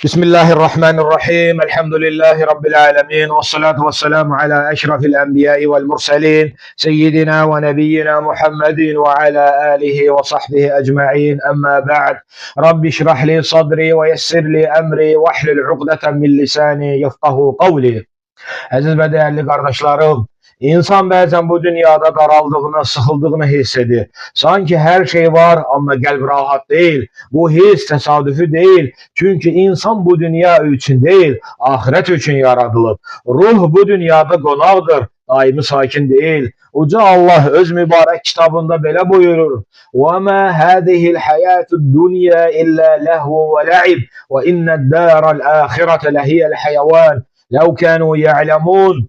بسم الله الرحمن الرحيم الحمد لله رب العالمين والصلاة والسلام على أشرف الأنبياء والمرسلين سيدنا ونبينا محمد وعلى آله وصحبه أجمعين أما بعد رب اشرح لي صدري ويسر لي أمري واحلل عقدة من لساني يفقه قولي. Əziz və dəyərli qardaşlarım, insan bəzən bu dünyada daraldığını, sıxıldığını hiss edir. Sanki hər şey var, amma qəlb rahat deyil. Bu hiss təsadüfi deyil. Çünki insan bu dünya üçün deyil, ahirət üçün yaradılıb. Ruh bu dünyada qonaqdır, daimi sakin deyil. Uca Allah öz mübarək kitabında belə buyurur: وَمَا هَذِهِ الْحَيَاةُ الدُّنْيَا إِلَّا لَهْوٌ وَلَعِبٌ وَإِنَّ الدَّارَ الْآخِرَةَ لَهِيَ الْحَيَوَانُ لَوْ كَانُوا يَعْلَمُونَ.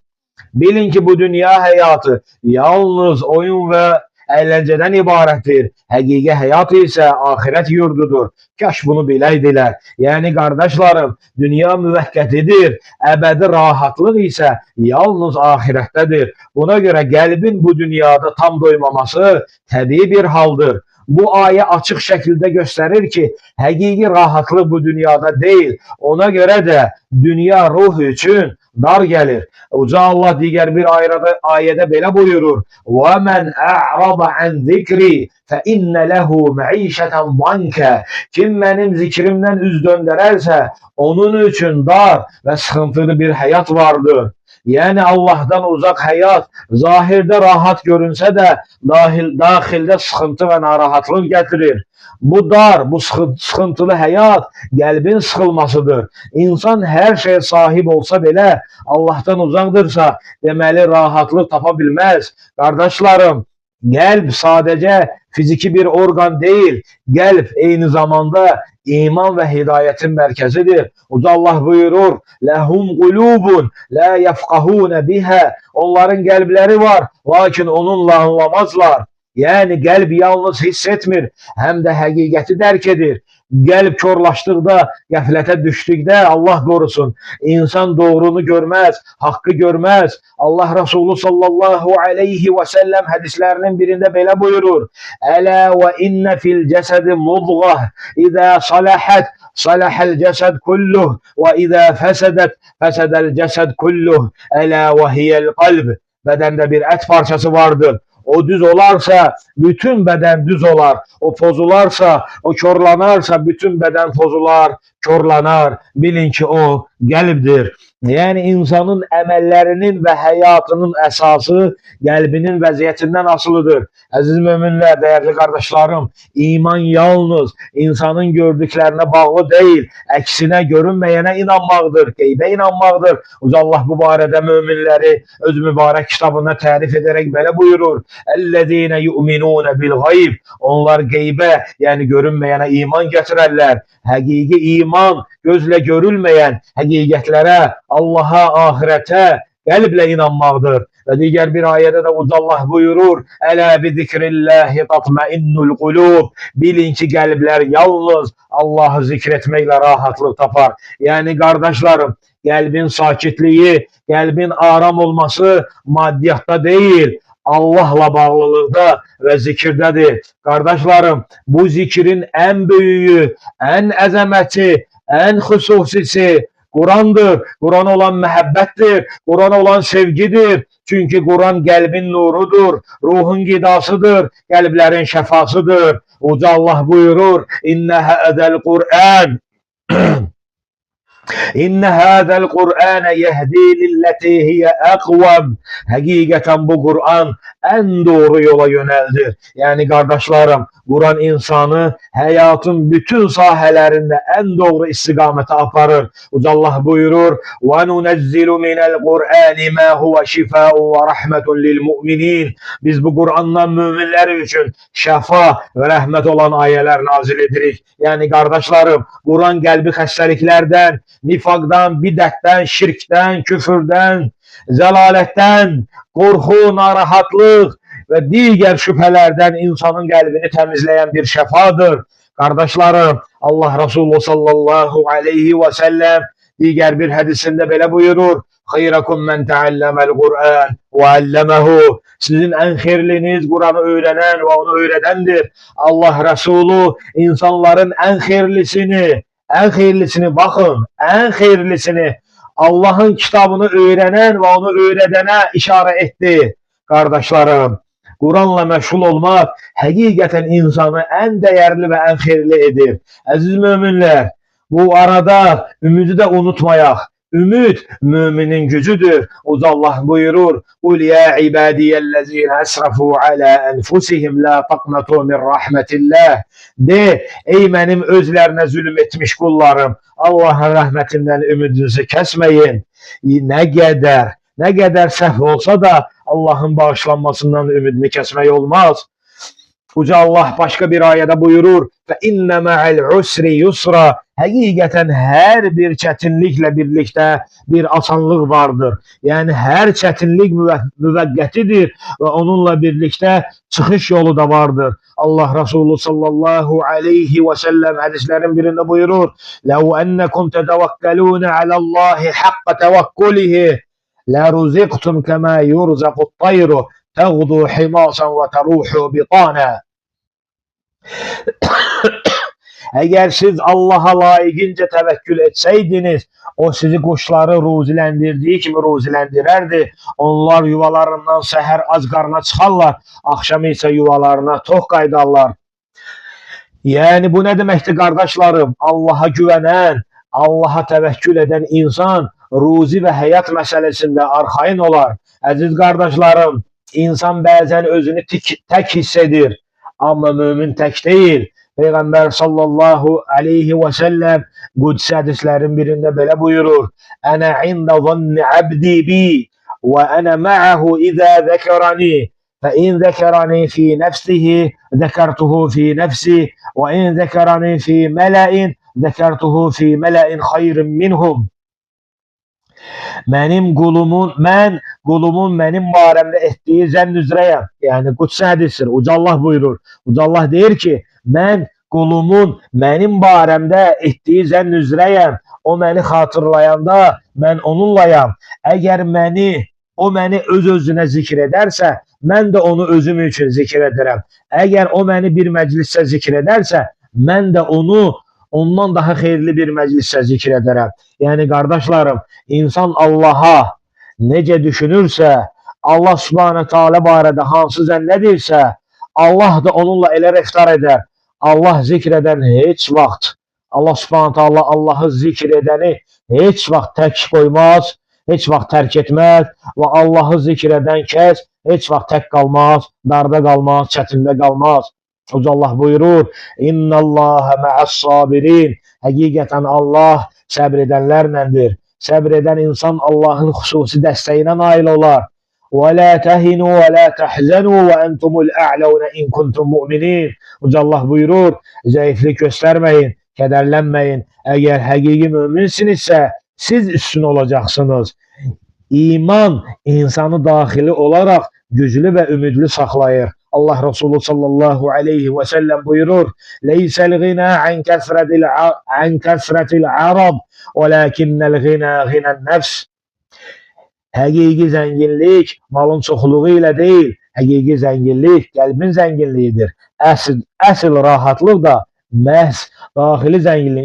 Bilin ki bu dünya həyatı yalnız oyun və əyləncədən ibarətdir. Həqiqi həyat isə ahirət yurdudur. Kaş bunu biləydilər. Yəni qardaşlarım, dünya müvəqqətidir. Əbədi rahatlıq isə yalnız ahirətdədir. Buna görə qəlbin bu dünyada tam doymaması təbii bir haldır. Bu ayə açıq şəkildə göstərir ki, həqiqi rahatlıq bu dünyada deyil. Ona görə də dünya ruh üçün dar gəlir. Uca Allah digər bir ayədə belə buyurur: وَمَنْ أَعْرَضَ عَنْ ذِكْرِي فَإِنَّ لَهُ مَعِيشَةً ضَنْكَ. Kim mənim zikrimdən üz döndərərsə, onun üçün dar və sıxıntılı bir həyat vardır. Yəni Allahdan uzaq həyat zahirdə rahat görünsə də daxildə sıxıntı və narahatlıq gətirir. Bu dar, bu sıxıntılı həyat qəlbin sıxılmasıdır. İnsan hər şeye sahib olsa belə Allahdan uzaqdırsa, deməli rahatlıq tapa bilməz. Qardaşlarım, qəlb sadəcə fiziki bir orqan deyil, qəlb eyni zamanda iman və hidayətin mərkəzidir. Uca Allah buyurur: "Ləhum qulubun la yefqahun biha." Onların qəlbləri var, lakin onunla anlamazlar. Yəni qəlb yalnız hiss etmir, həm də həqiqəti dərk edir. Qəlb körlaşdıqda, qəflətə düşdükdə, Allah qorusun, insan doğrunu görməz, haqqı görməz. Allah Resulü sallallahu aleyhi və səlləm hədislərinin birində belə buyurur: "Ələ və innə fil cəsədi mudğah, İzə saləhət, saləhəl cəsəd kulluh, və izə fəsədət, fəsədəl cəsəd kulluh, ələ və hiyəl qalb." Bədəndə bir ət parçası vardır. O düz olarsa bütün beden düz olar. O pozularsa, o körlanarsa bütün beden pozular, körlanar. Bilin ki o qəlbdir. Yəni insanın əməllərinin və həyatının əsası qəlbinin vəziyyətindən asılıdır. Əziz möminlər, dəyərli qardaşlarım, iman yalnız insanın gördüklərinə bağlı deyil, əksinə görünməyənə inanmaqdır, qeybə inanmaqdır. Uca Allah bu barədə möminləri öz mübarək kitabında tərif edərək belə buyurur: "Əllezine yu'minun bil-gayb." Onlar qeybə, yəni görünməyənə iman gətirərlər. Həqiqi iman gözlə görülməyən həqiqətlərə, Allaha, ahirətə qəlblə inanmaqdır. Və digər bir ayədə də Uca Allah buyurur: "Ələ bi zikrillahi tatmainnul qulub." Bilin ki qəlblər yalnız Allahı zikr etməklə rahatlıq tapar. Yəni qardaşlarım, qəlbin sakitliyi, qəlbin aram olması maddiyatda deyil, Allahla bağlılıqda və zikirdədir. Qardaşlarım, bu zikrin ən böyüyü, ən əzəməti, ən xüsusisi Kur'an'dır. Kur'an olan məhəbbətdir. Kur'an olan sevgidir. Çünkü Kur'an qəlbin nurudur, ruhun qidasıdır, qəlblərin şəfasıdır. Uca Allah buyurur: "İnne hâzel Kur'an İnne hâzel Kur'ane yehdi lilleti hiye aqwam." Həqiqətən bu Kur'an en doğru yola yöneldir. Yani kardeşlerim, Kur'an insanı hayatın bütün sahelerinde en doğru istikamete aparır. Uca Allah buyurur: وَنُنَزِّلُ مِنَ الْقُرْآنِ مَا هُوَ شِفَاءٌ وَرَحْمَةٌ لِلْمُؤْمِنِينَ. Biz bu Kur'an'dan müminler için şəfa ve rahmet olan ayeler nazil edirik. Yani kardeşlerim, Kur'an qəlbi xəstəliklərdən, nifaqdan, bidətdən, şirkdən, küfürdən, zəlalətdən, qorxu, narahatlıq və digər şübhələrdən insanın qəlbini təmizləyən bir şəfadır. Qardaşlarım, Allah Resulü sallallahu aleyhi və səlləm digər bir hədisində belə buyurur: "Xeyrakum men teallemel Kur'an ve allemehu." Sizin en xeyirliniz Kur'an'ı öğrenen ve onu öğretendir. Allah Resulü insanların en xeyirlisini, En hayırlısını bakın, en hayırlısını Allah'ın kitabını öğrenen ve onu öğretene işaret etti. Kardeşlerim, Kur'an'la meşgul olmak hakikaten insanı en değerli ve en hayırlı edir. Aziz müminler, bu arada ümidi de unutmayak. Ümit müminin gücüdür. O da Allah buyurur: "Kul ya ibadiyellezine esrafu ala enfusihim la taqnatu min rahmetillah." De, ey benim özlerine zulüm etmiş kullarım, Allah'ın rahmetinden ümidinizi kesmeyin. Ne kadar səhv olsa da Allah'ın bağışlanmasından ümidini kesmek olmaz. Uca Allah başka bir ayette buyurur: "Fe inne ma'al usri yusra." Hakikaten her bir çetinlikle birlikte bir asanlık vardır. Yani her çetinlik müvekketidir ve onunla birlikte çıkış yolu da vardır. Allah Resulü sallallahu aleyhi ve sellem hadislerin birinde buyurur: "Lev ennekum tetevekkelûne alallahi hakka tevekkulihi la ruziktum kema yurzakut tayru teğdu himasan ve teruhu bitana." Eğer siz Allah'a layıkınca tevekkül etseydiniz, o sizi kuşları ruzilendirdiği kimi ruzilendirerdi. Onlar yuvalarından seher az qarna çıxarlar, akşam ise yuvalarına tok qaydarlar. Yani bu ne demekti kardeşlerim? Allah'a güvenen, Allah'a tevekkül eden insan ruzi ve hayat meselesinde arxayın olar. Aziz kardeşlerim, insan bazen özünü tek hissedir ama mümin tek değil. Peygamber sallallahu aleyhi ve sellem Kudüs hadislerin birinde böyle buyurur: "Ana inda zanni abdi bi ve ana ma'ahu iza zekerani. فإن ذكرني في نفسه ذكرته في نفسي وإن ذكرني في ملأ ذكرته في ملأ خير منهم." Kulumun benim baremde ettiği zənn üzrəyəm. Yani Kudüs hadisdir. Uca Allah buyurur. Uca Allah deyir ki, ben kulumun benim baremde ettiği zənn üzrəyəm. O beni hatırlayanda ben onunlayam. Eğer o beni öz-özünə zikr ederse, mən də onu özüm üçün zikr ederim. Eğer o beni bir mecliste zikr ederse, mən də onu ondan daha hayırlı bir mecliste zikr ederim. Yani kardeşlerim, insan Allah'a nece düşünürse, Allah subhanahu teala barədə hansı zənn edirsə, Allah da onunla elə rəftar eder. Allah zikreden hiç vaxt, Allah subhanahu teala Allah'ı zikredeni hiç vaxt tək koymaz, hiç vaxt tərk etmez ve Allah'ı zikreden kəs hiç vaxt tək qalmaz, darda qalmaz, çətində qalmaz. Uca Allah buyurur: "İnna Allaha ma'as sabirin." Hakikaten Allah sabredenlerlendir. Sabreden insan Allah'ın hususi dəstəyinə nail olar. وَلَا تَهِنُوا وَلَا تَحْزَنُوا وَاَنْتُمُ الْاَعْلَوْنَ اِنْ كُنْتُمْ مُؤْمِنِينَ. Uca Allah buyurur: zayıflık göstermeyin, kederlenmeyin. Eğer hakiki müminsinizse siz üstün olacaksınız. İman insanı dahili olarak güçlü ve ümidli saklayır. Allah Resulü sallallahu aleyhi ve sellem buyurur: "Leysel gina an kesretil arab, velakinnel gina ginen nefs." Hakiki zenginlik malın çoxluğu ile değil, hakiki zenginlik kalbin zenginliğidir. Əsl rahatlıq da məhz dahili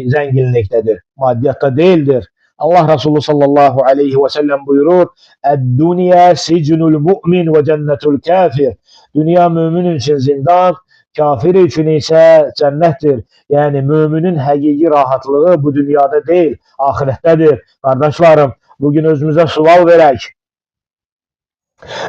zenginliktedir, maddiyatta değildir. Allah Resulü sallallahu aleyhi ve sellem buyurur: "Ed-dünya sicnul mu'min ve cennetul kafir." Dünya mümin için zindan, kafir için ise cennettir. Yani müminin hakiki rahatlığı bu dünyada değil, ahirettedir. Kardeşlerim, bugün özümüze sual verək.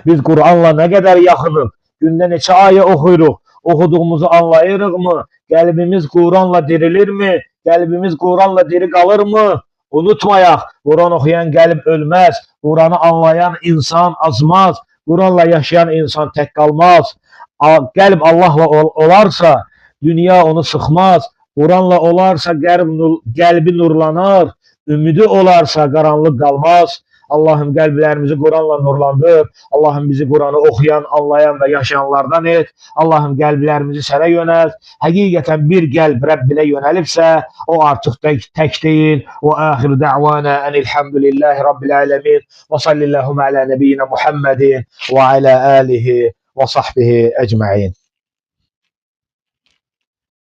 Biz Kur'an'la ne kadar yaxınıq? Gündə neçə ayə oxuyuruq? Oxuduğumuzu anlayırıq mı? Qəlbimiz Kur'an'la dirilir mi? Qəlbimiz Kur'an'la diri qalır mı? Unutmayaq, Kur'an okuyan qəlb ölməz. Kur'an'ı anlayan insan azmaz. Kur'an'la yaşayan insan tek kalmaz. Qəlb Allah'la olarsa dünya onu sıxmaz. Kur'an'la olarsa qəlbi nurlanar. Ümidi olarsa qaranlıq qalmaz. Allah'ım qəlblərimizi Kur'an'la nurlandır. Allah'ım bizi Kur'an'ı okuyan, anlayan ve yaşayanlardan et. Allah'ım qəlblərimizi sənə yönəlt. Həqiqətən bir qəlb Rəbbinə yönəlibsə, o artıq tək deyil. Və axir da'vana enilhamdülillahi rabbil alemin. Və sallillahum ala nebiyyina Muhammedin və ala alihi və sahbihi ecma'in.